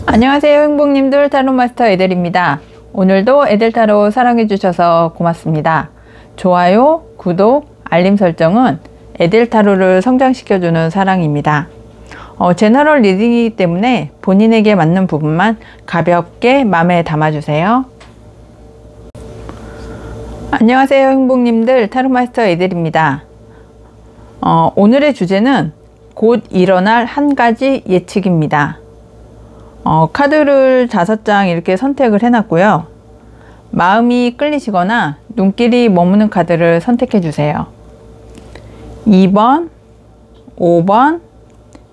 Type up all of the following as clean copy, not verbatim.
안녕하세요, 행복님들. 타로마스터 에델입니다. 오늘도 에델타로 사랑해주셔서 고맙습니다. 좋아요, 구독, 알림 설정은 에델타로를 성장시켜주는 사랑입니다. 제너럴 리딩이기 때문에 본인에게 맞는 부분만 가볍게 마음에 담아주세요. 안녕하세요, 행복님들. 타로마스터 에델입니다. 오늘의 주제는 곧 일어날 한 가지 예측입니다. 카드를 5장 이렇게 선택을 해놨고요. 마음이 끌리시거나 눈길이 머무는 카드를 선택해 주세요. 2번, 5번,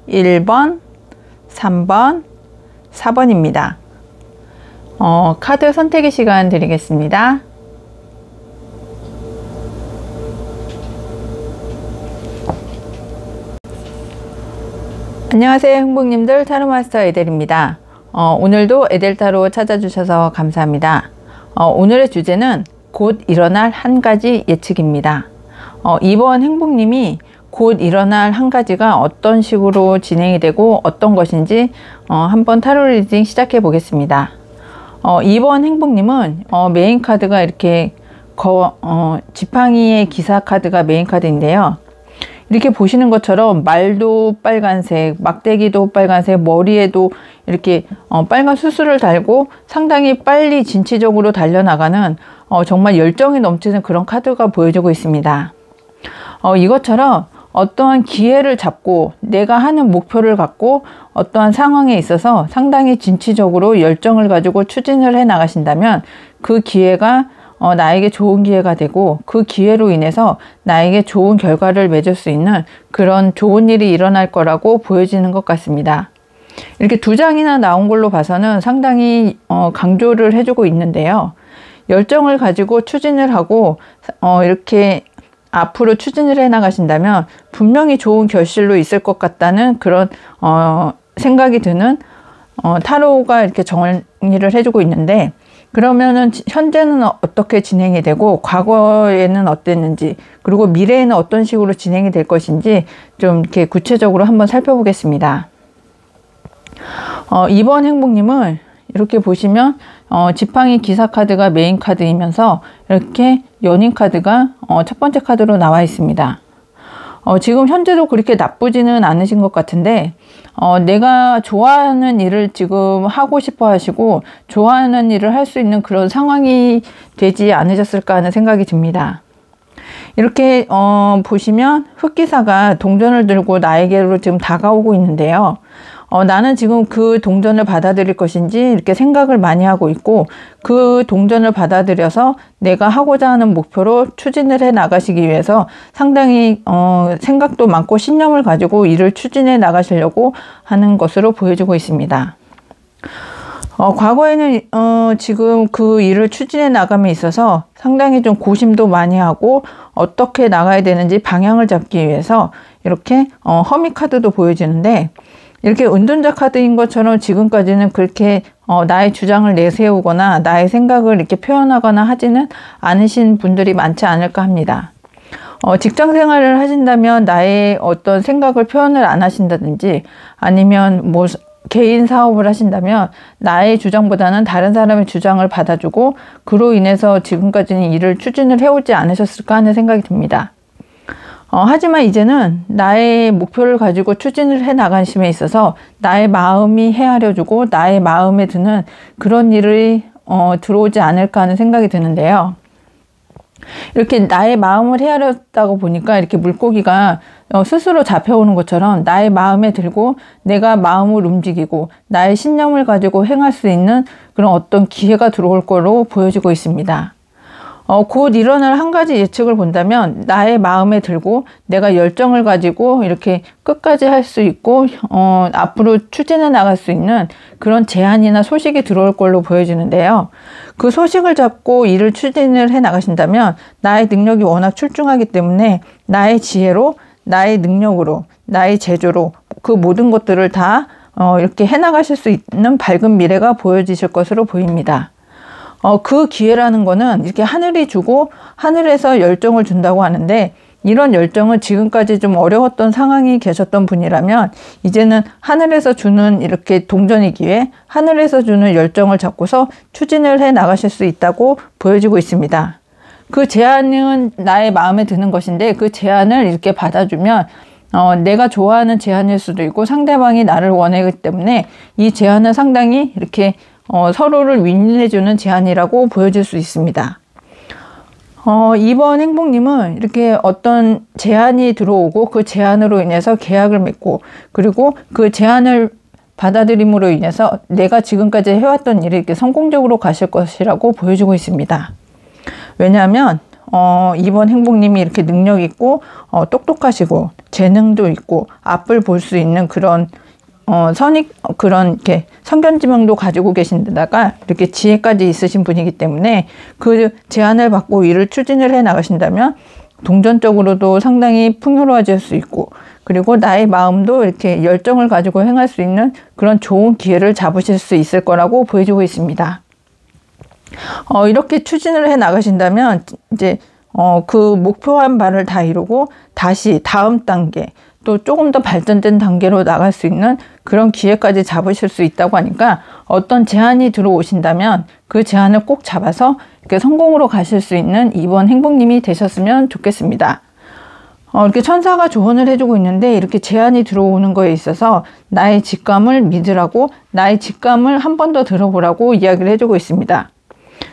1번, 3번, 4번입니다. 카드 선택의 시간 드리겠습니다. 안녕하세요, 행복님들. 타로마스터 에델입니다. 오늘도 에델타로 찾아주셔서 감사합니다. 오늘의 주제는 곧 일어날 한 가지 예측입니다. 이번 행복님이 곧 일어날 한 가지가 어떤 식으로 진행이 되고 어떤 것인지 한번 타로 리딩 시작해 보겠습니다. 이번 행복님은 메인 카드가 이렇게 지팡이의 기사 카드가 메인 카드인데요. 이렇게 보시는 것처럼 말도 빨간색, 막대기도 빨간색, 머리에도 이렇게 빨간 수술을 달고 상당히 빨리 진취적으로 달려나가는 정말 열정이 넘치는 그런 카드가 보여지고 있습니다. 이것처럼 어떠한 기회를 잡고 내가 하는 목표를 갖고 어떠한 상황에 있어서 상당히 진취적으로 열정을 가지고 추진을 해 나가신다면 그 기회가 나에게 좋은 기회가 되고 그 기회로 인해서 나에게 좋은 결과를 맺을 수 있는 그런 좋은 일이 일어날 거라고 보여지는 것 같습니다. 이렇게 2장이나 나온 걸로 봐서는 상당히 강조를 해주고 있는데요. 열정을 가지고 추진을 하고 이렇게 앞으로 추진을 해 나가신다면 분명히 좋은 결실로 있을 것 같다는 그런 생각이 드는 타로가 이렇게 정리를 해주고 있는데, 그러면은 현재는 어떻게 진행이 되고 과거에는 어땠는지 그리고 미래에는 어떤 식으로 진행이 될 것인지 좀 이렇게 구체적으로 한번 살펴보겠습니다. 이번 행복님은 이렇게 보시면 지팡이 기사 카드가 메인 카드이면서 이렇게 연인 카드가 첫 번째 카드로 나와 있습니다. 지금 현재도 그렇게 나쁘지는 않으신 것 같은데 내가 좋아하는 일을 지금 하고 싶어 하시고 좋아하는 일을 할 수 있는 그런 상황이 되지 않으셨을까 하는 생각이 듭니다. 이렇게 보시면 흑기사가 동전을 들고 나에게로 지금 다가오고 있는데요. 나는 지금 그 동전을 받아들일 것인지 이렇게 생각을 많이 하고 있고, 그 동전을 받아들여서 내가 하고자 하는 목표로 추진을 해 나가시기 위해서 상당히 생각도 많고 신념을 가지고 일을 추진해 나가시려고 하는 것으로 보여지고 있습니다. 과거에는 지금 그 일을 추진해 나감에 있어서 상당히 좀 고심도 많이 하고 어떻게 나가야 되는지 방향을 잡기 위해서 이렇게 허미 카드도 보여지는데, 이렇게 은둔자 카드인 것처럼 지금까지는 그렇게 나의 주장을 내세우거나 나의 생각을 이렇게 표현하거나 하지는 않으신 분들이 많지 않을까 합니다. 직장 생활을 하신다면 나의 어떤 생각을 표현을 안 하신다든지, 아니면 뭐 개인 사업을 하신다면 나의 주장보다는 다른 사람의 주장을 받아주고 그로 인해서 지금까지는 일을 추진을 해오지 않으셨을까 하는 생각이 듭니다. 하지만 이제는 나의 목표를 가지고 추진을 해 나가심에 있어서 나의 마음이 헤아려주고 나의 마음에 드는 그런 일이 들어오지 않을까 하는 생각이 드는데요. 이렇게 나의 마음을 헤아렸다고 보니까 이렇게 물고기가 스스로 잡혀오는 것처럼 나의 마음에 들고 내가 마음을 움직이고 나의 신념을 가지고 행할 수 있는 그런 어떤 기회가 들어올 거로 보여지고 있습니다. 곧 일어날 한 가지 예측을 본다면 나의 마음에 들고 내가 열정을 가지고 이렇게 끝까지 할 수 있고 앞으로 추진해 나갈 수 있는 그런 제안이나 소식이 들어올 걸로 보여지는데요. 그 소식을 잡고 일을 추진을 해 나가신다면 나의 능력이 워낙 출중하기 때문에 나의 지혜로, 나의 능력으로, 나의 재주로 그 모든 것들을 다 이렇게 해 나가실 수 있는 밝은 미래가 보여지실 것으로 보입니다. 그 기회라는 거는 이렇게 하늘이 주고 하늘에서 열정을 준다고 하는데, 이런 열정을 지금까지 좀 어려웠던 상황이 계셨던 분이라면 이제는 하늘에서 주는 이렇게 동전의 기회, 하늘에서 주는 열정을 잡고서 추진을 해 나가실 수 있다고 보여지고 있습니다. 그 제안은 나의 마음에 드는 것인데, 그 제안을 이렇게 받아주면 내가 좋아하는 제안일 수도 있고 상대방이 나를 원하기 때문에 이 제안은 상당히 이렇게 서로를 윈윈해주는 제안이라고 보여질 수 있습니다. 2번 행복님은 이렇게 어떤 제안이 들어오고 그 제안으로 인해서 계약을 맺고, 그리고 그 제안을 받아들임으로 인해서 내가 지금까지 해왔던 일이 이렇게 성공적으로 가실 것이라고 보여주고 있습니다. 왜냐하면 2번 행복님이 이렇게 능력 있고 똑똑하시고 재능도 있고 앞을 볼 수 있는 그런 그런 이렇게 선견지명도 가지고 계신 데다가 이렇게 지혜까지 있으신 분이기 때문에 그 제안을 받고 일을 추진을 해 나가신다면 동전적으로도 상당히 풍요로워질 수 있고, 그리고 나의 마음도 이렇게 열정을 가지고 행할 수 있는 그런 좋은 기회를 잡으실 수 있을 거라고 보여주고 있습니다. 이렇게 추진을 해 나가신다면 이제 그 목표한 바를 다 이루고 다시 다음 단계, 또 조금 더 발전된 단계로 나갈 수 있는 그런 기회까지 잡으실 수 있다고 하니까, 어떤 제안이 들어오신다면 그 제안을 꼭 잡아서 이렇게 성공으로 가실 수 있는 2번 행복님이 되셨으면 좋겠습니다. 이렇게 천사가 조언을 해주고 있는데, 이렇게 제안이 들어오는 거에 있어서 나의 직감을 믿으라고, 나의 직감을 한 번 더 들어보라고 이야기를 해주고 있습니다.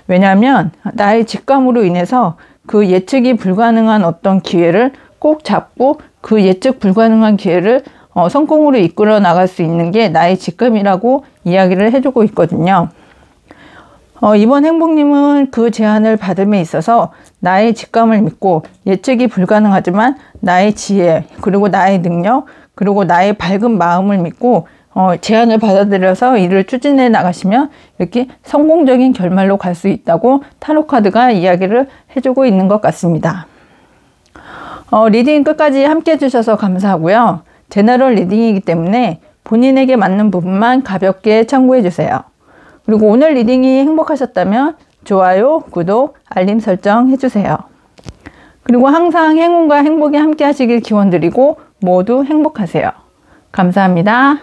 왜냐하면 나의 직감으로 인해서 그 예측이 불가능한 어떤 기회를 꼭 잡고 그 예측 불가능한 기회를 성공으로 이끌어 나갈 수 있는 게 나의 직감이라고 이야기를 해주고 있거든요. 이번 행복님은 그 제안을 받음에 있어서 나의 직감을 믿고 예측이 불가능하지만 나의 지혜, 그리고 나의 능력, 그리고 나의 밝은 마음을 믿고 제안을 받아들여서 일을 추진해 나가시면 이렇게 성공적인 결말로 갈 수 있다고 타로 카드가 이야기를 해주고 있는 것 같습니다. 리딩 끝까지 함께 해주셔서 감사하고요. 제너럴 리딩이기 때문에 본인에게 맞는 부분만 가볍게 참고해 주세요. 그리고 오늘 리딩이 행복하셨다면 좋아요, 구독, 알림 설정 해주세요. 그리고 항상 행운과 행복이 함께 하시길 기원드리고 모두 행복하세요. 감사합니다.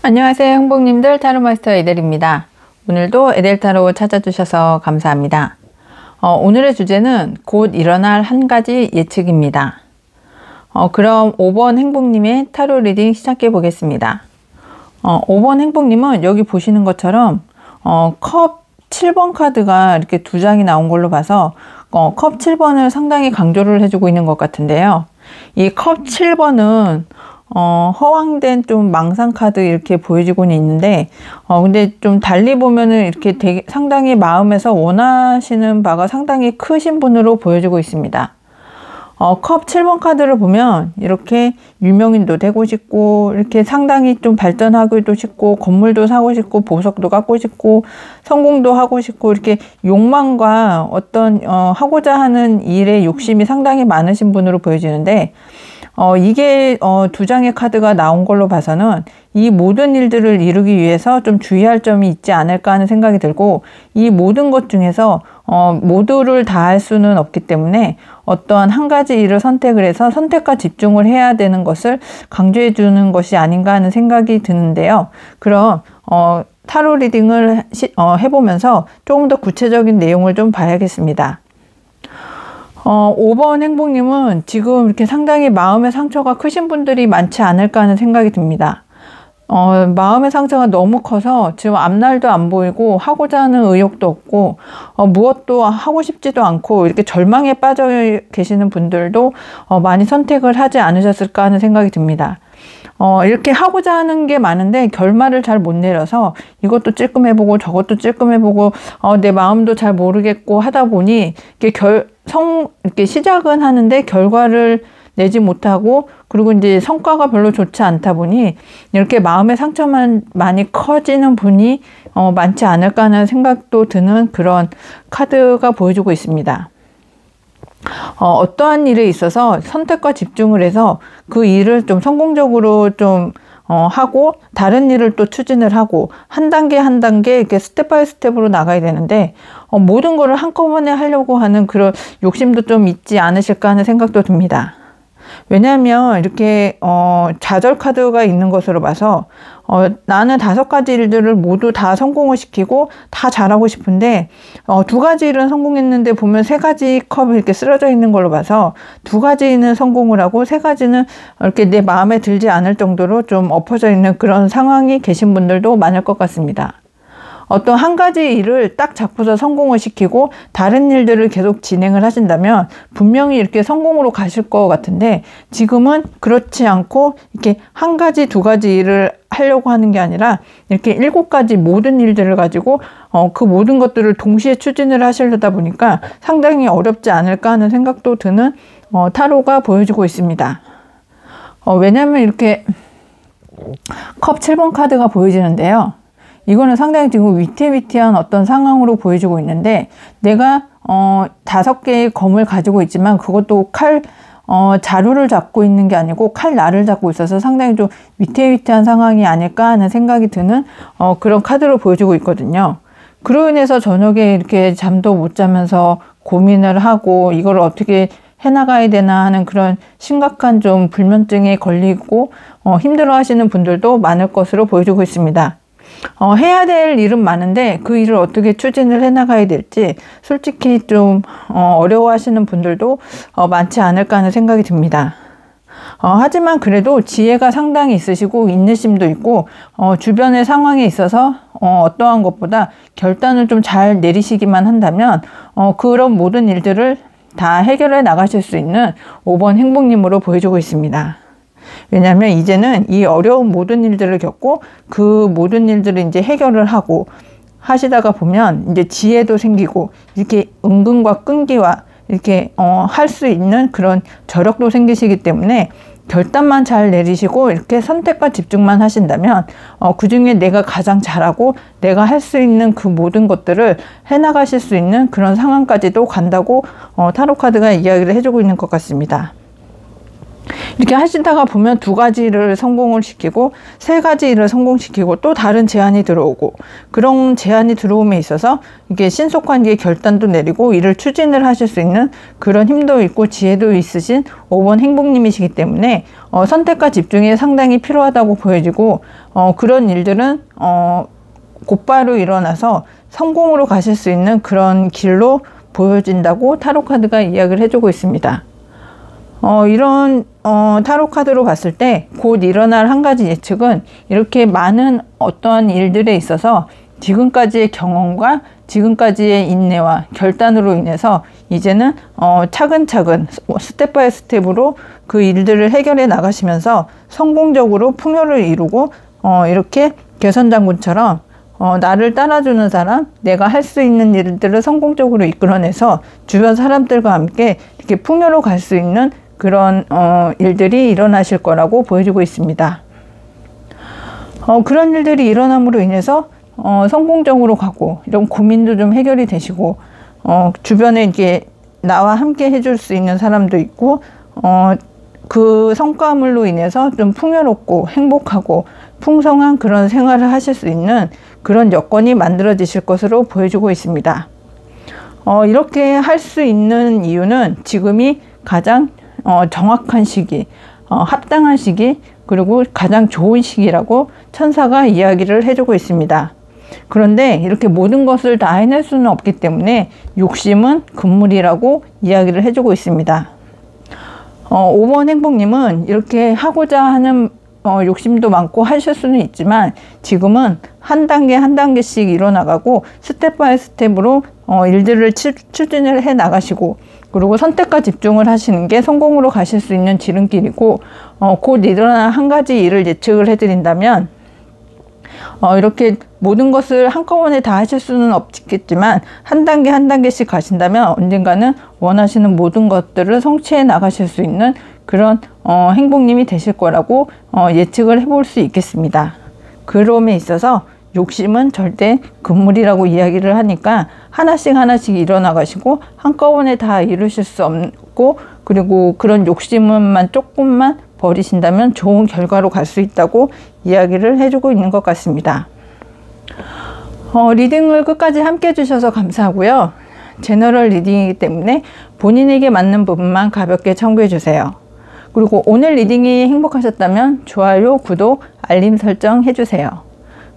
안녕하세요, 행복님들. 타로마스터 에델입니다. 오늘도 에델타로 찾아주셔서 감사합니다. 오늘의 주제는 곧 일어날 한 가지 예측입니다. 그럼 5번 행복님의 타로 리딩 시작해 보겠습니다. 5번 행복님은 여기 보시는 것처럼 컵 7번 카드가 이렇게 두 장이 나온 걸로 봐서 컵 7번을 상당히 강조를 해주고 있는 것 같은데요. 이 컵 7번은 허황된 좀 망상 카드 이렇게 보여지고는 있는데, 근데 좀 달리 보면은 이렇게 되게 상당히 마음에서 원하시는 바가 상당히 크신 분으로 보여지고 있습니다. 컵 7번 카드를 보면 이렇게 유명인도 되고 싶고, 이렇게 상당히 좀 발전하기도 싶고, 건물도 사고 싶고, 보석도 갖고 싶고, 성공도 하고 싶고, 이렇게 욕망과 어떤 하고자 하는 일에 욕심이 상당히 많으신 분으로 보여지는데, 이게 두 장의 카드가 나온 걸로 봐서는 이 모든 일들을 이루기 위해서 좀 주의할 점이 있지 않을까 하는 생각이 들고, 이 모든 것 중에서 모두를 다 할 수는 없기 때문에 어떠한 한 가지 일을 선택을 해서 선택과 집중을 해야 되는 것을 강조해 주는 것이 아닌가 하는 생각이 드는데요. 그럼 타로 리딩을 해보면서 조금 더 구체적인 내용을 좀 봐야겠습니다. 5번 행복님은 지금 이렇게 상당히 마음의 상처가 크신 분들이 많지 않을까 하는 생각이 듭니다. 마음의 상처가 너무 커서 지금 앞날도 안 보이고 하고자 하는 의욕도 없고 무엇도 하고 싶지도 않고 이렇게 절망에 빠져 계시는 분들도 많이 선택을 하지 않으셨을까 하는 생각이 듭니다. 이렇게 하고자 하는 게 많은데 결말을 잘 못 내려서 이것도 찔끔해보고 저것도 찔끔해보고 내 마음도 잘 모르겠고 하다 보니 이렇게 시작은 하는데 결과를 내지 못하고, 그리고 이제 성과가 별로 좋지 않다 보니 이렇게 마음의 상처만 많이 커지는 분이 많지 않을까 하는 생각도 드는 그런 카드가 보여주고 있습니다. 어떠한 일에 있어서 선택과 집중을 해서 그 일을 좀 성공적으로 좀 하고 다른 일을 또 추진을 하고 한 단계 한 단계 이렇게 스텝 바이 스텝으로 나가야 되는데 모든 거를 한꺼번에 하려고 하는 그런 욕심도 좀 있지 않으실까 하는 생각도 듭니다. 왜냐하면 이렇게 좌절 카드가 있는 것으로 봐서 나는 5가지 일들을 모두 다 성공을 시키고 다 잘하고 싶은데 2가지 일은 성공했는데 보면 3가지 컵이 이렇게 쓰러져 있는 걸로 봐서 2가지는 성공을 하고 3가지는 이렇게 내 마음에 들지 않을 정도로 좀 엎어져 있는 그런 상황이 계신 분들도 많을 것 같습니다. 어떤 한 가지 일을 딱 잡고서 성공을 시키고 다른 일들을 계속 진행을 하신다면 분명히 이렇게 성공으로 가실 것 같은데 지금은 그렇지 않고 이렇게 1가지, 2가지 일을 하려고 하는 게 아니라 이렇게 7가지 모든 일들을 가지고 그 모든 것들을 동시에 추진을 하시려다 보니까 상당히 어렵지 않을까 하는 생각도 드는 타로가 보여지고 있습니다. 왜냐하면 이렇게 컵 7번 카드가 보여지는데요. 이거는 상당히 지금 위태위태한 어떤 상황으로 보여지고 있는데 내가 5개의 검을 가지고 있지만 그것도 자루를 잡고 있는 게 아니고 칼날을 잡고 있어서 상당히 좀 위태위태한 상황이 아닐까 하는 생각이 드는 그런 카드로 보여지고 있거든요. 그로 인해서 저녁에 이렇게 잠도 못 자면서 고민을 하고 이걸 어떻게 해나가야 되나 하는 그런 심각한 좀 불면증에 걸리고 힘들어 하시는 분들도 많을 것으로 보여지고 있습니다. 해야 될 일은 많은데 그 일을 어떻게 추진을 해나가야 될지 솔직히 좀 어려워하시는 분들도 많지 않을까 하는 생각이 듭니다. 하지만 그래도 지혜가 상당히 있으시고 인내심도 있고 주변의 상황에 있어서 어떠한 것보다 결단을 좀 잘 내리시기만 한다면 그런 모든 일들을 다 해결해 나가실 수 있는 5번 행복님으로 보여주고 있습니다. 왜냐하면 이제는 이 어려운 모든 일들을 겪고 그 모든 일들을 이제 해결을 하고 하시다가 보면 이제 지혜도 생기고 이렇게 은근과 끈기와 이렇게 할 수 있는 그런 저력도 생기시기 때문에 결단만 잘 내리시고 이렇게 선택과 집중만 하신다면 그 중에 내가 가장 잘하고 내가 할 수 있는 그 모든 것들을 해나가실 수 있는 그런 상황까지도 간다고 타로카드가 이야기를 해주고 있는 것 같습니다. 이렇게 하시다가 보면 2가지를 성공을 시키고 3가지를 성공시키고 또 다른 제안이 들어오고 그런 제안이 들어옴에 있어서 이게 신속한 게 결단도 내리고 일을 추진을 하실 수 있는 그런 힘도 있고 지혜도 있으신 5번 행복님이시기 때문에 선택과 집중이 상당히 필요하다고 보여지고 그런 일들은 곧바로 일어나서 성공으로 가실 수 있는 그런 길로 보여진다고 타로카드가 이야기를 해주고 있습니다. 이런 타로카드로 봤을 때 곧 일어날 한 가지 예측은 이렇게 많은 어떠한 일들에 있어서 지금까지의 경험과 지금까지의 인내와 결단으로 인해서 이제는 차근차근 스텝 바이 스텝으로 그 일들을 해결해 나가시면서 성공적으로 풍요를 이루고 이렇게 개선장군처럼 나를 따라주는 사람, 내가 할 수 있는 일들을 성공적으로 이끌어내서 주변 사람들과 함께 이렇게 풍요로 갈 수 있는 그런 일들이 일어나실 거라고 보여지고 있습니다. 그런 일들이 일어남으로 인해서 성공적으로 가고 이런 고민도 좀 해결이 되시고 주변에 이렇게 나와 함께 해줄 수 있는 사람도 있고 그 성과물로 인해서 좀 풍요롭고 행복하고 풍성한 그런 생활을 하실 수 있는 그런 여건이 만들어지실 것으로 보여지고 있습니다. 이렇게 할 수 있는 이유는 지금이 가장 정확한 시기, 합당한 시기, 그리고 가장 좋은 시기라고 천사가 이야기를 해주고 있습니다. 그런데 이렇게 모든 것을 다 해낼 수는 없기 때문에 욕심은 금물이라고 이야기를 해주고 있습니다. 5번 행복님은 이렇게 하고자 하는 욕심도 많고 하실 수는 있지만 지금은 한 단계 한 단계씩 일어나가고 스텝 바이 스텝으로 일들을 추진을 해 나가시고 그리고 선택과 집중을 하시는 게 성공으로 가실 수 있는 지름길이고 곧 일어날 한 가지 일을 예측을 해드린다면 이렇게 모든 것을 한꺼번에 다 하실 수는 없겠지만 한 단계 한 단계씩 가신다면 언젠가는 원하시는 모든 것들을 성취해 나가실 수 있는 그런 행복님이 되실 거라고 예측을 해볼 수 있겠습니다. 그럼에 있어서 욕심은 절대 금물이라고 이야기를 하니까 하나씩 하나씩 일어나가시고 한꺼번에 다 이루실 수 없고 그리고 그런 욕심만 조금만 버리신다면 좋은 결과로 갈 수 있다고 이야기를 해주고 있는 것 같습니다. 리딩을 끝까지 함께 해주셔서 감사하고요. 제너럴 리딩이기 때문에 본인에게 맞는 부분만 가볍게 참고해 주세요. 그리고 오늘 리딩이 행복하셨다면 좋아요, 구독, 알림 설정 해주세요.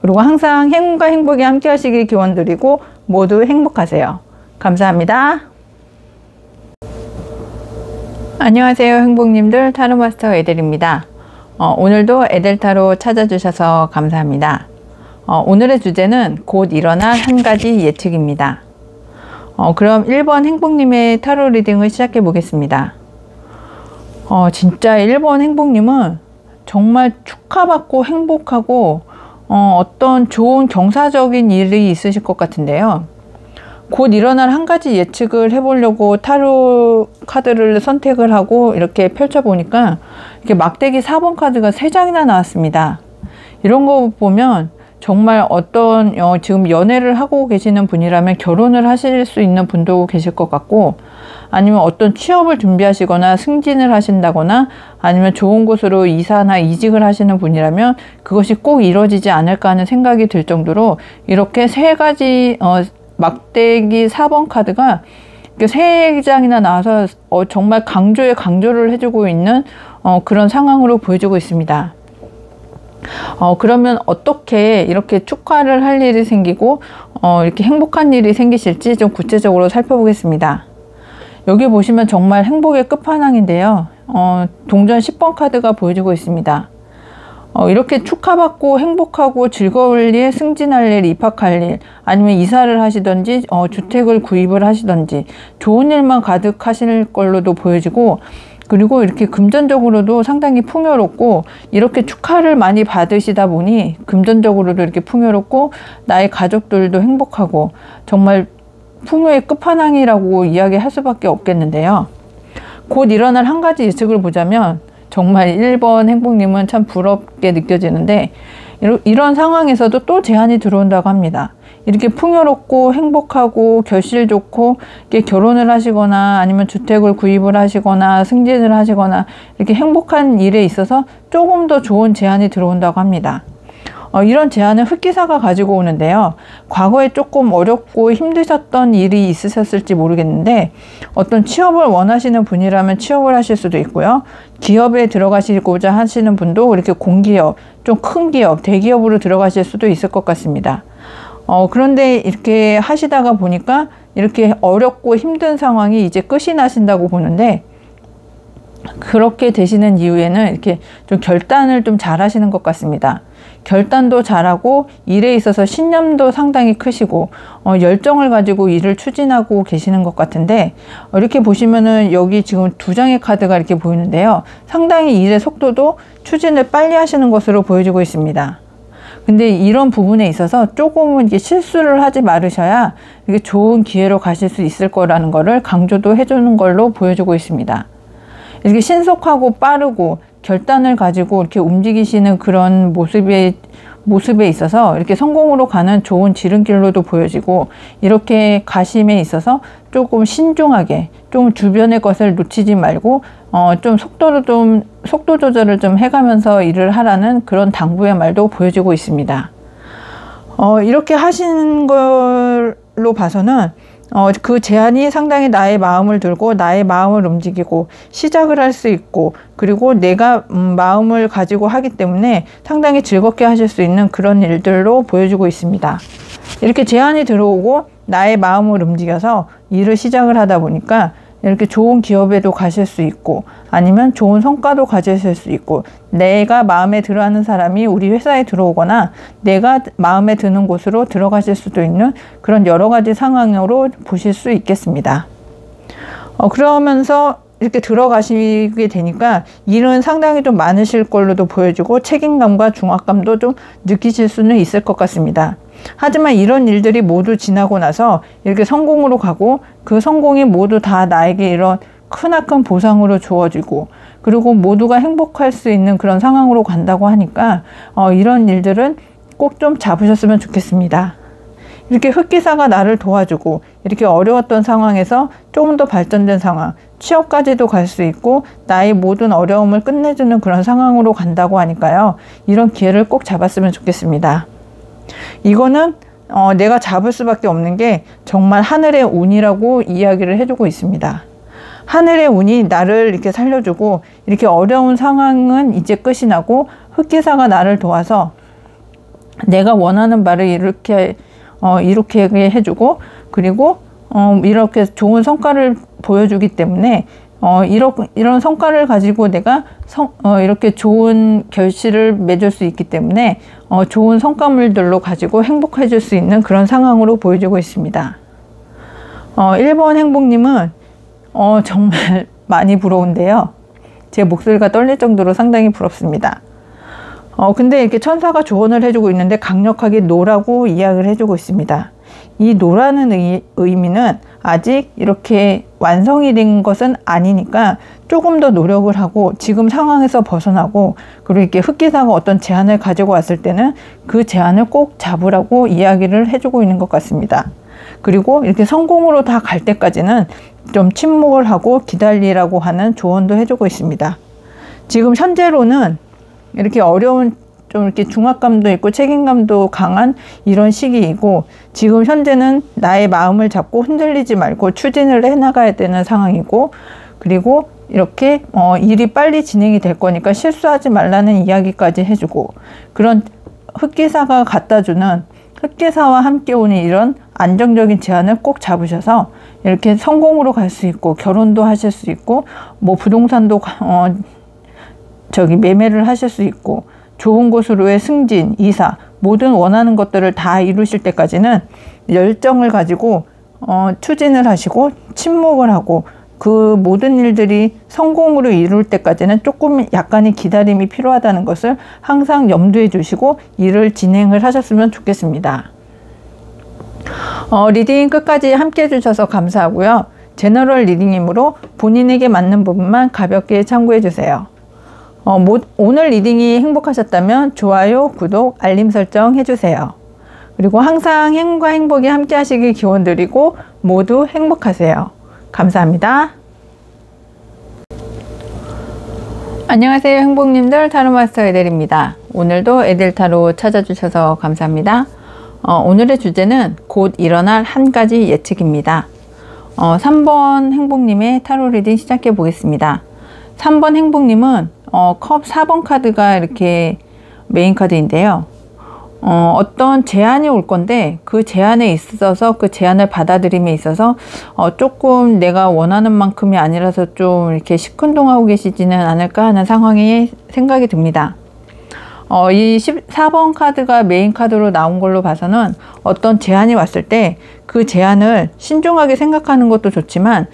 그리고 항상 행운과 행복이 함께 하시길 기원드리고 모두 행복하세요. 감사합니다. 안녕하세요, 행복님들. 타로마스터 에델입니다. 오늘도 에델타로 찾아주셔서 감사합니다. 오늘의 주제는 곧 일어날 한 가지 예측입니다. 그럼 1번 행복님의 타로 리딩을 시작해 보겠습니다. 진짜 1번 행복님은 정말 축하받고 행복하고 어떤 좋은 경사적인 일이 있으실 것 같은데요. 곧 일어날 한 가지 예측을 해보려고 타로 카드를 선택을 하고 이렇게 펼쳐보니까 이렇게 막대기 4번 카드가 3장이나 나왔습니다. 이런 거 보면 정말 어떤 지금 연애를 하고 계시는 분이라면 결혼을 하실 수 있는 분도 계실 것 같고, 아니면 어떤 취업을 준비하시거나 승진을 하신다거나 아니면 좋은 곳으로 이사나 이직을 하시는 분이라면 그것이 꼭 이루어지지 않을까 하는 생각이 들 정도로 이렇게 3가지 막대기 4번 카드가 3장이나 나와서 정말 강조를 해주고 있는 그런 상황으로 보여주고 있습니다. 그러면 어떻게 이렇게 축하를 할 일이 생기고 이렇게 행복한 일이 생기실지 좀 구체적으로 살펴보겠습니다. 여기 보시면 정말 행복의 끝판왕인데요. 동전 10번 카드가 보여주고 있습니다. 이렇게 축하받고 행복하고 즐거울 일, 승진할 일, 입학할 일, 아니면 이사를 하시던지 주택을 구입을 하시던지 좋은 일만 가득하실 걸로도 보여지고, 그리고 이렇게 금전적으로도 상당히 풍요롭고, 이렇게 축하를 많이 받으시다 보니 금전적으로도 이렇게 풍요롭고 나의 가족들도 행복하고 정말 풍요의 끝판왕이라고 이야기할 수밖에 없겠는데요. 곧 일어날 한 가지 예측을 보자면 정말 1번 행복님은 참 부럽게 느껴지는데, 이런 상황에서도 또 제한이 들어온다고 합니다. 이렇게 풍요롭고 행복하고 결실 좋고 이렇게 결혼을 하시거나 아니면 주택을 구입을 하시거나 승진을 하시거나 이렇게 행복한 일에 있어서 조금 더 좋은 제한이 들어온다고 합니다. 이런 제안은 흑기사가 가지고 오는데요. 과거에 조금 어렵고 힘드셨던 일이 있으셨을지 모르겠는데, 어떤 취업을 원하시는 분이라면 취업을 하실 수도 있고요. 기업에 들어가시고자 하시는 분도 이렇게 공기업, 좀 큰 기업, 대기업으로 들어가실 수도 있을 것 같습니다. 그런데 이렇게 하시다가 보니까 이렇게 어렵고 힘든 상황이 이제 끝이 나신다고 보는데, 그렇게 되시는 이후에는 이렇게 좀 결단을 좀 잘 하시는 것 같습니다. 결단도 잘하고 일에 있어서 신념도 상당히 크시고 열정을 가지고 일을 추진하고 계시는 것 같은데, 이렇게 보시면은 여기 지금 2장의 카드가 이렇게 보이는데요. 상당히 일의 속도도 추진을 빨리 하시는 것으로 보여지고 있습니다. 근데 이런 부분에 있어서 조금은 이렇게 실수를 하지 말으셔야 이게 좋은 기회로 가실 수 있을 거라는 거를 강조도 해주는 걸로 보여주고 있습니다. 이렇게 신속하고 빠르고 결단을 가지고 이렇게 움직이시는 그런 모습에 있어서 이렇게 성공으로 가는 좋은 지름길로도 보여지고, 이렇게 가심에 있어서 조금 신중하게 좀 주변의 것을 놓치지 말고 좀 속도 조절을 좀 해가면서 일을 하라는 그런 당부의 말도 보여지고 있습니다. 이렇게 하시는 걸로 봐서는 그 제안이 상당히 나의 마음을 들고 나의 마음을 움직이고 시작을 할 수 있고, 그리고 내가 마음을 가지고 하기 때문에 상당히 즐겁게 하실 수 있는 그런 일들로 보여주고 있습니다. 이렇게 제안이 들어오고 나의 마음을 움직여서 일을 시작을 하다 보니까 이렇게 좋은 기업에도 가실 수 있고, 아니면 좋은 성과도 가지실 수 있고, 내가 마음에 들어하는 사람이 우리 회사에 들어오거나 내가 마음에 드는 곳으로 들어가실 수도 있는 그런 여러 가지 상황으로 보실 수 있겠습니다. 그러면서 이렇게 들어가시게 되니까 일은 상당히 좀 많으실 걸로도 보여지고 책임감과 중압감도 좀 느끼실 수는 있을 것 같습니다. 하지만 이런 일들이 모두 지나고 나서 이렇게 성공으로 가고, 그 성공이 모두 다 나에게 이런 크나큰 보상으로 주어지고, 그리고 모두가 행복할 수 있는 그런 상황으로 간다고 하니까 이런 일들은 꼭 좀 잡으셨으면 좋겠습니다. 이렇게 흑기사가 나를 도와주고 이렇게 어려웠던 상황에서 조금 더 발전된 상황, 취업까지도 갈 수 있고 나의 모든 어려움을 끝내주는 그런 상황으로 간다고 하니까요. 이런 기회를 꼭 잡았으면 좋겠습니다. 이거는 내가 잡을 수밖에 없는 게 정말 하늘의 운이라고 이야기를 해주고 있습니다. 하늘의 운이 나를 이렇게 살려주고 이렇게 어려운 상황은 이제 끝이 나고 흑기사가 나를 도와서 내가 원하는 바를 이렇게 해주고 그리고 이렇게 좋은 성과를 보여주기 때문에 이런 성과를 가지고 내가 이렇게 좋은 결실을 맺을 수 있기 때문에 좋은 성과물들로 가지고 행복해질 수 있는 그런 상황으로 보여지고 있습니다. 1번 행복님은 정말 많이 부러운데요. 제 목소리가 떨릴 정도로 상당히 부럽습니다. 근데 이렇게 천사가 조언을 해주고 있는데 강력하게 노라고 이야기를 해주고 있습니다. 이 노라는 의미는 아직 이렇게 완성이 된 것은 아니니까 조금 더 노력을 하고 지금 상황에서 벗어나고 그리고 이렇게 흑기사가 어떤 제안을 가지고 왔을 때는 그 제안을 꼭 잡으라고 이야기를 해주고 있는 것 같습니다. 그리고 이렇게 성공으로 다 갈 때까지는 좀 침묵을 하고 기다리라고 하는 조언도 해주고 있습니다. 지금 현재로는 이렇게 어려운 좀 이렇게 중압감도 있고 책임감도 강한 이런 시기이고 지금 현재는 나의 마음을 잡고 흔들리지 말고 추진을 해나가야 되는 상황이고 그리고 이렇게 일이 빨리 진행이 될 거니까 실수하지 말라는 이야기까지 해주고 그런 흑기사가 갖다주는 흑기사와 함께 오는 이런 안정적인 제안을 꼭 잡으셔서 이렇게 성공으로 갈 수 있고 결혼도 하실 수 있고 뭐 부동산도 매매를 하실 수 있고 좋은 곳으로의 승진, 이사 모든 원하는 것들을 다 이루실 때까지는 열정을 가지고 추진을 하시고 침묵을 하고 그 모든 일들이 성공으로 이룰 때까지는 조금 약간의 기다림이 필요하다는 것을 항상 염두에 두시고 일을 진행을 하셨으면 좋겠습니다. 리딩 끝까지 함께 해주셔서 감사하고요. 제너럴 리딩이므로 본인에게 맞는 부분만 가볍게 참고해 주세요. 오늘 리딩이 행복하셨다면 좋아요, 구독, 알림 설정 해주세요. 그리고 항상 행운과 행복이 함께 하시길 기원드리고 모두 행복하세요. 감사합니다. 안녕하세요 행복님들, 타로마스터 에델입니다. 오늘도 에델타로 찾아주셔서 감사합니다. 오늘의 주제는 곧 일어날 한 가지 예측입니다. 3번 행복님의 타로 리딩 시작해 보겠습니다. 3번 행복님은 컵 4번 카드가 이렇게 메인 카드인데요. 어떤 제안이 올 건데 그 제안에 있어서 그 제안을 받아들임에 있어서 조금 내가 원하는 만큼이 아니라서 좀 이렇게 시큰둥하고 계시지는 않을까 하는 상황이 생각이 듭니다. 이 14번 카드가 메인 카드로 나온 걸로 봐서는 어떤 제안이 왔을 때 그 제안을 신중하게 생각하는 것도 좋지만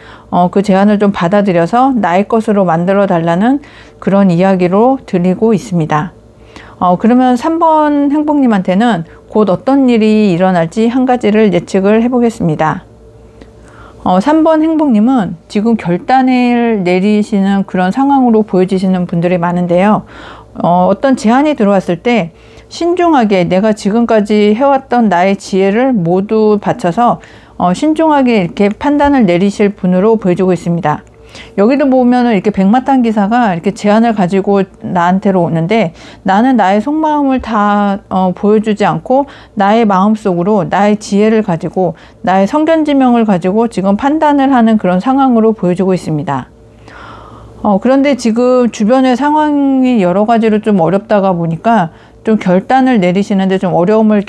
그 제안을 좀 받아들여서 나의 것으로 만들어 달라는 그런 이야기로 드리고 있습니다. 그러면 3번 행복님한테는 곧 어떤 일이 일어날지 한 가지를 예측을 해보겠습니다. 3번 행복님은 지금 결단을 내리시는 그런 상황으로 보여지시는 분들이 많은데요. 어떤 제안이 들어왔을 때 신중하게 내가 지금까지 해왔던 나의 지혜를 모두 바쳐서 신중하게 이렇게 판단을 내리실 분으로 보여지고 있습니다. 여기도 보면은 이렇게 백마탄 기사가 이렇게 제안을 가지고 나한테로 오는데 나는 나의 속마음을 다 보여주지 않고 나의 마음속으로 나의 지혜를 가지고 나의 성견지명을 가지고 지금 판단을 하는 그런 상황으로 보여지고 있습니다. 그런데 지금 주변의 상황이 여러 가지로 좀 어렵다가 보니까 좀 결단을 내리시는데 좀 어려움을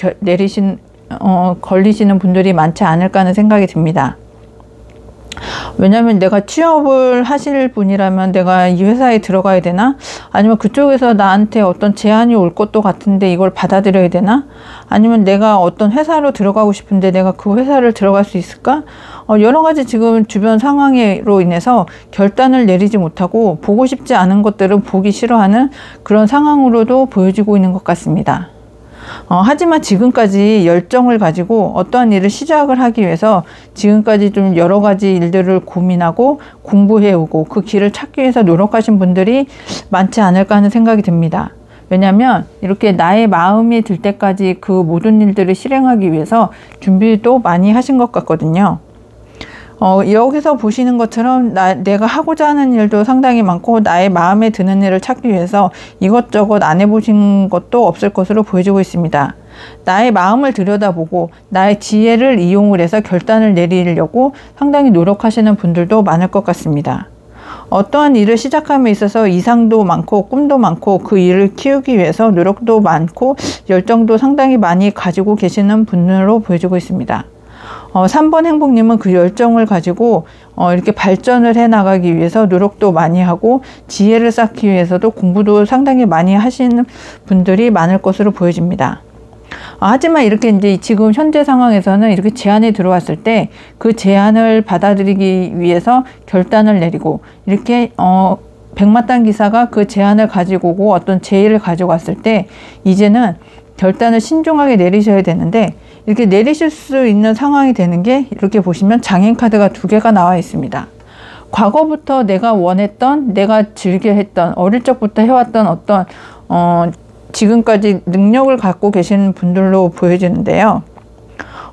걸리시는 분들이 많지 않을까 하는 생각이 듭니다. 왜냐면 내가 취업을 하실 분이라면 내가 이 회사에 들어가야 되나? 아니면 그쪽에서 나한테 어떤 제안이 올 것도 같은데 이걸 받아들여야 되나? 아니면 내가 어떤 회사로 들어가고 싶은데 내가 그 회사를 들어갈 수 있을까? 여러 가지 지금 주변 상황으로 인해서 결단을 내리지 못하고 보고 싶지 않은 것들은 보기 싫어하는 그런 상황으로도 보여지고 있는 것 같습니다. 하지만 지금까지 열정을 가지고 어떠한 일을 시작을 하기 위해서 지금까지 좀 여러 가지 일들을 고민하고 공부해오고 그 길을 찾기 위해서 노력하신 분들이 많지 않을까 하는 생각이 듭니다. 왜냐하면 이렇게 나의 마음이 들 때까지 그 모든 일들을 실행하기 위해서 준비도 많이 하신 것 같거든요. 여기서 보시는 것처럼 내가 하고자 하는 일도 상당히 많고 나의 마음에 드는 일을 찾기 위해서 이것저것 안 해보신 것도 없을 것으로 보여지고 있습니다. 나의 마음을 들여다보고 나의 지혜를 이용을 해서 결단을 내리려고 상당히 노력하시는 분들도 많을 것 같습니다. 어떠한 일을 시작함에 있어서 이상도 많고 꿈도 많고 그 일을 키우기 위해서 노력도 많고 열정도 상당히 많이 가지고 계시는 분으로 보여지고 있습니다. 3번 행복님은 그 열정을 가지고 이렇게 발전을 해 나가기 위해서 노력도 많이 하고 지혜를 쌓기 위해서도 공부도 상당히 많이 하시는 분들이 많을 것으로 보여집니다. 하지만 이렇게 이제 지금 현재 상황에서는 이렇게 제안이 들어왔을 때 그 제안을 받아들이기 위해서 결단을 내리고 이렇게 백마탄 기사가 그 제안을 가지고 오고 어떤 제의를 가지고 왔을 때 이제는 결단을 신중하게 내리셔야 되는데 이렇게 내리실 수 있는 상황이 되는 게 이렇게 보시면 장인 카드가 2개가 나와 있습니다. 과거부터 내가 원했던, 내가 즐겨 했던, 어릴 적부터 해왔던 어떤 지금까지 능력을 갖고 계신 분들로 보여지는데요.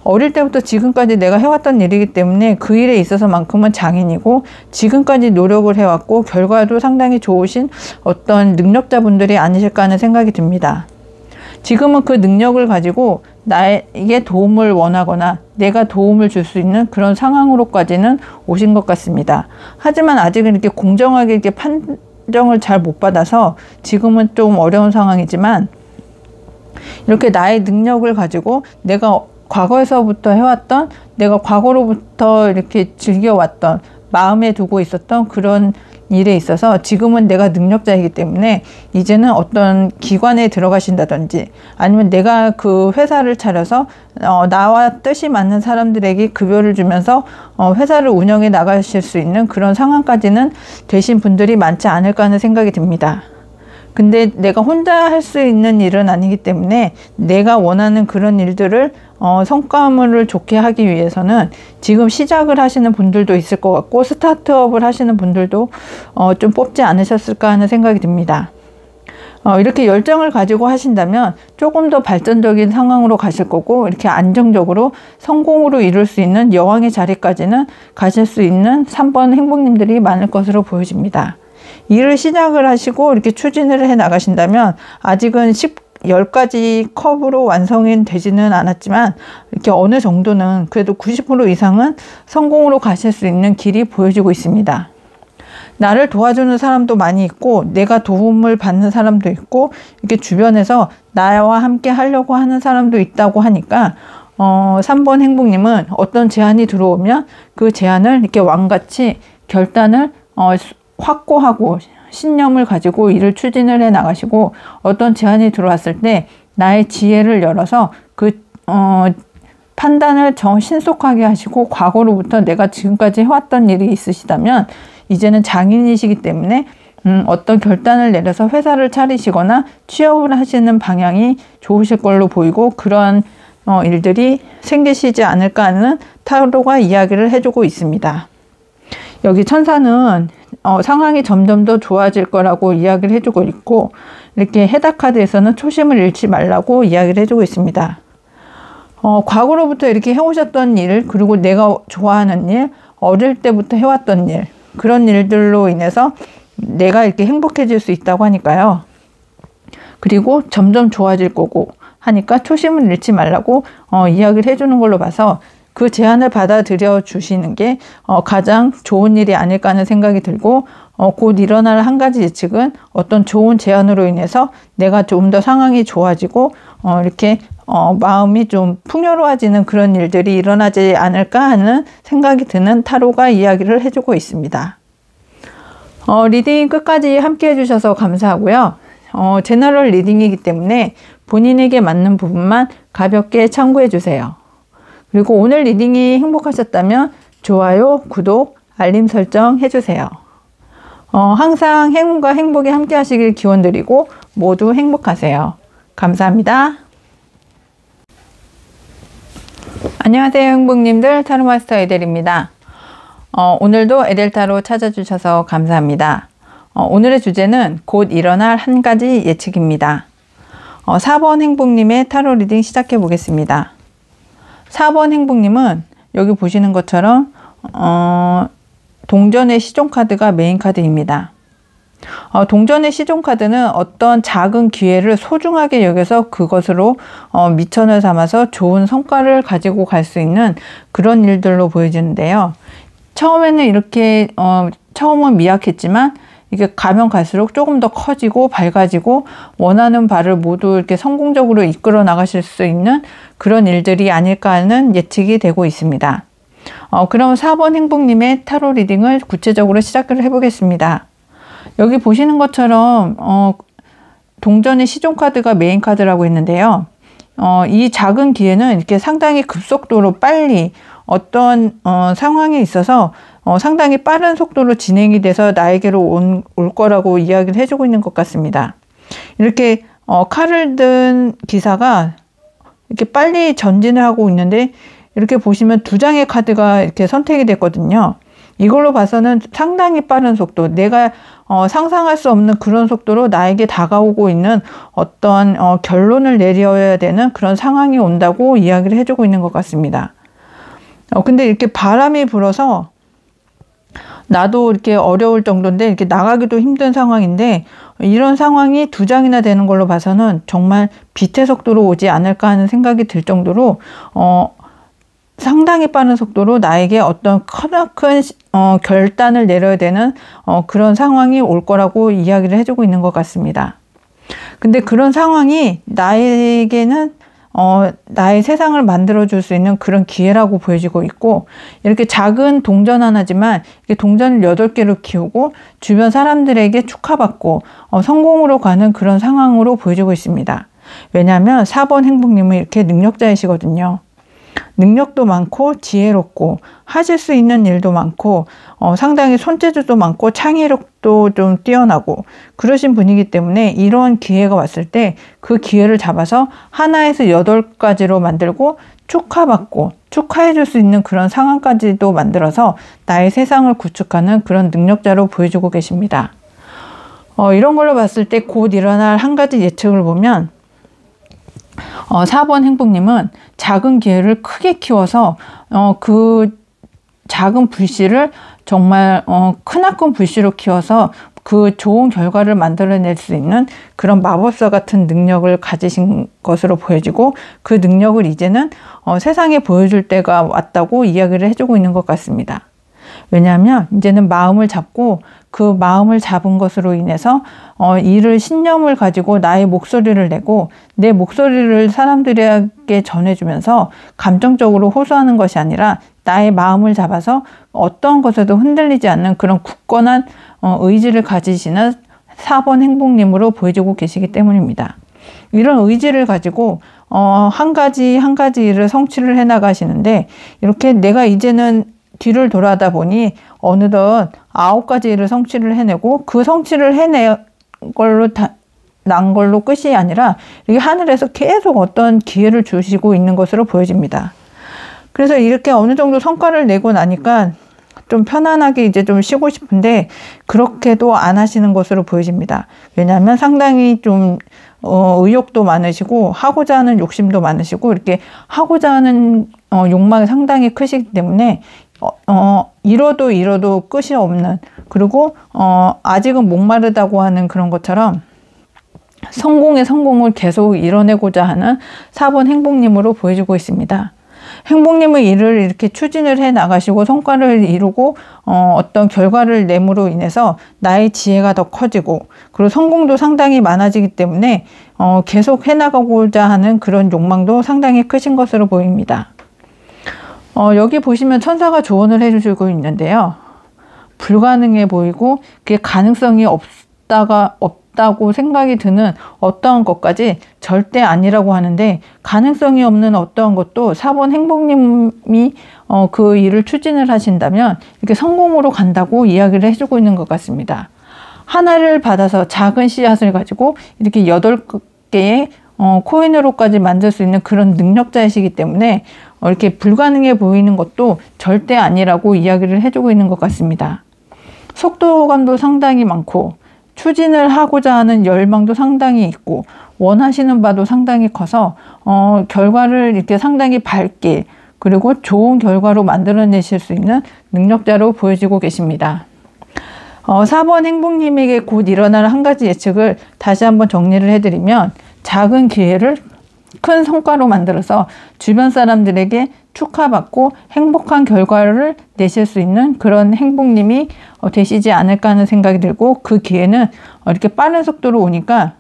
어릴 때부터 지금까지 내가 해왔던 일이기 때문에 그 일에 있어서만큼은 장인이고 지금까지 노력을 해왔고 결과도 상당히 좋으신 어떤 능력자분들이 아니실까 하는 생각이 듭니다. 지금은 그 능력을 가지고 나에게 도움을 원하거나 내가 도움을 줄 수 있는 그런 상황으로까지는 오신 것 같습니다. 하지만 아직은 이렇게 공정하게 이렇게 판정을 잘 못 받아서 지금은 좀 어려운 상황이지만 이렇게 나의 능력을 가지고 내가 과거에서부터 해왔던 내가 과거로부터 이렇게 즐겨왔던 마음에 두고 있었던 그런 일에 있어서 지금은 내가 능력자이기 때문에 이제는 어떤 기관에 들어가신다든지 아니면 내가 그 회사를 차려서 나와 뜻이 맞는 사람들에게 급여를 주면서 회사를 운영해 나가실 수 있는 그런 상황까지는 되신 분들이 많지 않을까 하는 생각이 듭니다. 근데 내가 혼자 할 수 있는 일은 아니기 때문에 내가 원하는 그런 일들을 성과물을 좋게 하기 위해서는 지금 시작을 하시는 분들도 있을 것 같고 스타트업을 하시는 분들도 좀 뽑지 않으셨을까 하는 생각이 듭니다. 이렇게 열정을 가지고 하신다면 조금 더 발전적인 상황으로 가실 거고 이렇게 안정적으로 성공으로 이룰 수 있는 여왕의 자리까지는 가실 수 있는 3번 행복님들이 많을 것으로 보여집니다. 일을 시작을 하시고 이렇게 추진을 해 나가신다면 아직은 10가지 컵으로 완성이 되지는 않았지만 이렇게 어느 정도는 그래도 90% 이상은 성공으로 가실 수 있는 길이 보여지고 있습니다. 나를 도와주는 사람도 많이 있고 내가 도움을 받는 사람도 있고 이렇게 주변에서 나와 함께 하려고 하는 사람도 있다고 하니까 3번 행복님은 어떤 제안이 들어오면 그 제안을 이렇게 왕같이 결단을 확고하고 신념을 가지고 일을 추진을 해 나가시고 어떤 제안이 들어왔을 때 나의 지혜를 열어서 그 판단을 신속하게 하시고 과거로부터 내가 지금까지 해왔던 일이 있으시다면 이제는 장인이시기 때문에 어떤 결단을 내려서 회사를 차리시거나 취업을 하시는 방향이 좋으실 걸로 보이고 그런 일들이 생기시지 않을까 하는 타로가 이야기를 해주고 있습니다. 여기 천사는 상황이 점점 더 좋아질 거라고 이야기를 해주고 있고 이렇게 해답 카드에서는 초심을 잃지 말라고 이야기를 해주고 있습니다. 과거로부터 이렇게 해오셨던 일 그리고 내가 좋아하는 일 어릴 때부터 해왔던 일 그런 일들로 인해서 내가 이렇게 행복해질 수 있다고 하니까요. 그리고 점점 좋아질 거고 하니까 초심을 잃지 말라고 이야기를 해주는 걸로 봐서 그 제안을 받아들여 주시는 게 가장 좋은 일이 아닐까 하는 생각이 들고 곧 일어날 한 가지 예측은 어떤 좋은 제안으로 인해서 내가 좀 더 상황이 좋아지고 이렇게 마음이 좀 풍요로워지는 그런 일들이 일어나지 않을까 하는 생각이 드는 타로가 이야기를 해주고 있습니다. 리딩 끝까지 함께 해주셔서 감사하고요. 제너럴 리딩이기 때문에 본인에게 맞는 부분만 가볍게 참고해 주세요. 그리고 오늘 리딩이 행복하셨다면 좋아요, 구독, 알림 설정 해주세요. 항상 행운과 행복이 함께 하시길 기원드리고 모두 행복하세요. 감사합니다. 안녕하세요 행복님들, 타로마스터 에델입니다. 오늘도 에델타로 찾아주셔서 감사합니다. 오늘의 주제는 곧 일어날 한 가지 예측입니다. 4번 행복님의 타로 리딩 시작해 보겠습니다. 4번 행복님은 여기 보시는 것처럼 동전의 시종 카드가 메인 카드입니다. 동전의 시종 카드는 어떤 작은 기회를 소중하게 여겨서 그것으로 미천을 삼아서 좋은 성과를 가지고 갈 수 있는 그런 일들로 보여지는데요. 처음에는 이렇게 처음은 미약했지만 이게 가면 갈수록 조금 더 커지고 밝아지고 원하는 바를 모두 이렇게 성공적으로 이끌어 나가실 수 있는 그런 일들이 아닐까 하는 예측이 되고 있습니다. 그럼 4번 행복님의 타로 리딩을 구체적으로 시작을 해보겠습니다. 여기 보시는 것처럼 동전의 시종 카드가 메인 카드라고 했는데요. 이 작은 기회는 이렇게 상당히 급속도로 빨리 어떤 상황에 있어서 상당히 빠른 속도로 진행이 돼서 나에게로 올 거라고 이야기를 해주고 있는 것 같습니다. 이렇게 칼을 든 기사가 이렇게 빨리 전진을 하고 있는데 이렇게 보시면 두 장의 카드가 이렇게 선택이 됐거든요. 이걸로 봐서는 상당히 빠른 속도, 내가 상상할 수 없는 그런 속도로 나에게 다가오고 있는 어떤 결론을 내려야 되는 그런 상황이 온다고 이야기를 해주고 있는 것 같습니다. 근데 이렇게 바람이 불어서 나도 이렇게 어려울 정도인데 이렇게 나가기도 힘든 상황인데 이런 상황이 두 장이나 되는 걸로 봐서는 정말 빛의 속도로 오지 않을까 하는 생각이 들 정도로 상당히 빠른 속도로 나에게 어떤 크나큰 결단을 내려야 되는 그런 상황이 올 거라고 이야기를 해주고 있는 것 같습니다. 근데 그런 상황이 나에게는 나의 세상을 만들어줄 수 있는 그런 기회라고 보여지고 있고, 이렇게 작은 동전 하나지만 이렇게 동전을 8개로 키우고 주변 사람들에게 축하받고 성공으로 가는 그런 상황으로 보여지고 있습니다. 왜냐하면 4번 행복님은 이렇게 능력자이시거든요. 능력도 많고 지혜롭고 하실 수 있는 일도 많고 상당히 손재주도 많고 창의력도 좀 뛰어나고 그러신 분이기 때문에 이런 기회가 왔을 때 그 기회를 잡아서 하나에서 8가지로 만들고 축하받고 축하해 줄 수 있는 그런 상황까지도 만들어서 나의 세상을 구축하는 그런 능력자로 보여주고 계십니다. 이런 걸로 봤을 때 곧 일어날 한 가지 예측을 보면 4번 행복님은 작은 기회를 크게 키워서 그 작은 불씨를 정말 크나큰 불씨로 키워서 그 좋은 결과를 만들어낼 수 있는 그런 마법사 같은 능력을 가지신 것으로 보여지고, 그 능력을 이제는 세상에 보여줄 때가 왔다고 이야기를 해주고 있는 것 같습니다. 왜냐하면 이제는 마음을 잡고 그 마음을 잡은 것으로 인해서 이를 신념을 가지고 나의 목소리를 내고 내 목소리를 사람들에게 전해주면서 감정적으로 호소하는 것이 아니라 나의 마음을 잡아서 어떤 것에도 흔들리지 않는 그런 굳건한 의지를 가지시는 4번 행복님으로 보여지고 계시기 때문입니다. 이런 의지를 가지고 한 가지 한 가지 일을 성취를 해 나가시는데, 이렇게 내가 이제는 뒤를 돌아다 보니 어느덧 9가지 일을 성취를 해내고 그 성취를 해낸 걸로 난 걸로 끝이 아니라 이게 하늘에서 계속 어떤 기회를 주시고 있는 것으로 보여집니다. 그래서 이렇게 어느 정도 성과를 내고 나니까 좀 편안하게 이제 좀 쉬고 싶은데 그렇게도 안 하시는 것으로 보여집니다. 왜냐하면 상당히 좀 의욕도 많으시고 하고자 하는 욕심도 많으시고 이렇게 하고자 하는 욕망이 상당히 크시기 때문에 이뤄도 끝이 없는, 그리고 아직은 목마르다고 하는 그런 것처럼 성공의 성공을 계속 이뤄내고자 하는 4번 행복님으로 보여지고 있습니다. 행복님의 일을 이렇게 추진을 해 나가시고 성과를 이루고 어떤 결과를 내므로 인해서 나의 지혜가 더 커지고 그리고 성공도 상당히 많아지기 때문에 계속 해 나가고자 하는 그런 욕망도 상당히 크신 것으로 보입니다. 여기 보시면 천사가 조언을 해주시고 있는데요. 불가능해 보이고 그게 가능성이 없다고 생각이 드는 어떠한 것까지 절대 아니라고 하는데, 가능성이 없는 어떠한 것도 4번 행복님이 그 일을 추진을 하신다면 이렇게 성공으로 간다고 이야기를 해주고 있는 것 같습니다. 하나를 받아서 작은 씨앗을 가지고 이렇게 8개의 코인으로까지 만들 수 있는 그런 능력자이시기 때문에 이렇게 불가능해 보이는 것도 절대 아니라고 이야기를 해주고 있는 것 같습니다. 속도감도 상당히 많고 추진을 하고자 하는 열망도 상당히 있고 원하시는 바도 상당히 커서 결과를 이렇게 상당히 밝게 그리고 좋은 결과로 만들어내실 수 있는 능력자로 보여지고 계십니다. 4번 행복님에게 곧 일어날 한 가지 예측을 다시 한번 정리를 해드리면 작은 기회를 큰 성과로 만들어서 주변 사람들에게 축하받고 행복한 결과를 내실 수 있는 그런 행복님이 되시지 않을까 하는 생각이 들고, 그 기회는 이렇게 빠른 속도로 오니까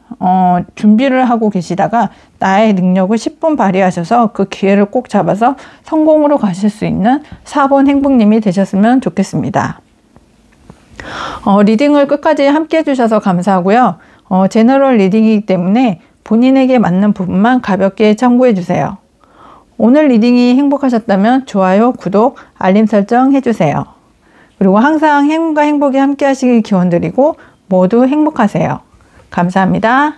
준비를 하고 계시다가 나의 능력을 10분 발휘하셔서 그 기회를 꼭 잡아서 성공으로 가실 수 있는 4번 행복님이 되셨으면 좋겠습니다. 리딩을 끝까지 함께 해주셔서 감사하고요. 제너럴 리딩이기 때문에 본인에게 맞는 부분만 가볍게 참고해 주세요. 오늘 리딩이 행복하셨다면 좋아요, 구독, 알림 설정 해주세요. 그리고 항상 행운과 행복이 함께 하시길 기원드리고 모두 행복하세요. 감사합니다.